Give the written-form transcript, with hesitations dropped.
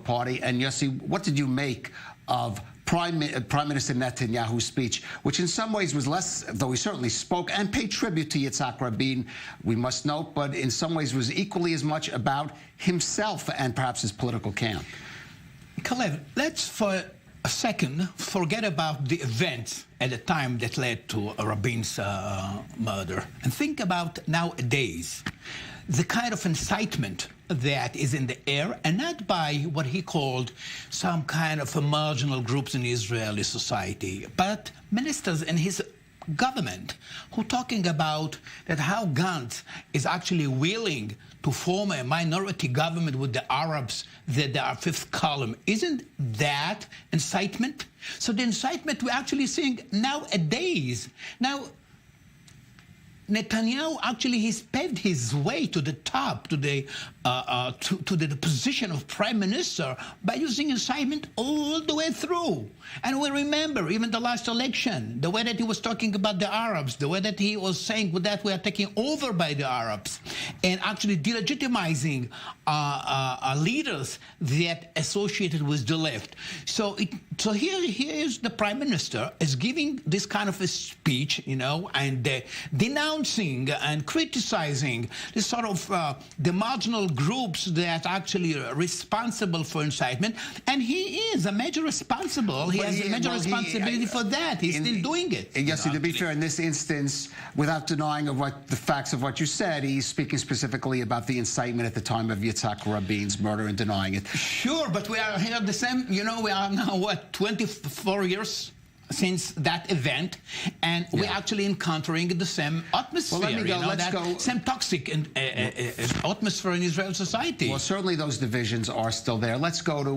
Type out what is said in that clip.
party. And Yossi, what did you make of Prime Minister Netanyahu's speech, which in some ways was less, though he certainly spoke and paid tribute to Yitzhak Rabin, we must note, but in some ways was equally as much about himself and perhaps his political camp? Kalev, let's for a second forget about the events at the time that led to Rabin's murder and think about nowadays the kind of incitement that is in the air, and not by what he called some kind of marginal groups in Israeli society, but ministers in his government who talking about that how Gantz is actually willing to form a minority government with the Arabs, that they are fifth column. Isn't that incitement? So the incitement we're actually seeing nowadays. Now, Netanyahu actually he's paved his way to the top, to the position of prime minister by using incitement all the way through. And we remember even the last election, the way that he was talking about the Arabs, the way that he was saying that we are taken over by the Arabs, and actually delegitimizing leaders that associated with the left. So here is the prime minister is giving this kind of a speech, you know, and denouncing and criticizing this sort of the marginal groups that actually are responsible for incitement, and he is a major responsible. He has a major responsibility for that. He's still doing it. Yes, to be fair, in this instance, without denying of what the facts of what you said, he's speaking specifically about the incitement at the time of Yitzhak Rabin's murder and denying it. Sure, but we are here the same. You know, we are now what 24 years since that event, and we're actually encountering the same atmosphere. Well, let me go. Let's go. Same toxic atmosphere in Israeli society. Well, certainly those divisions are still there. Let's go to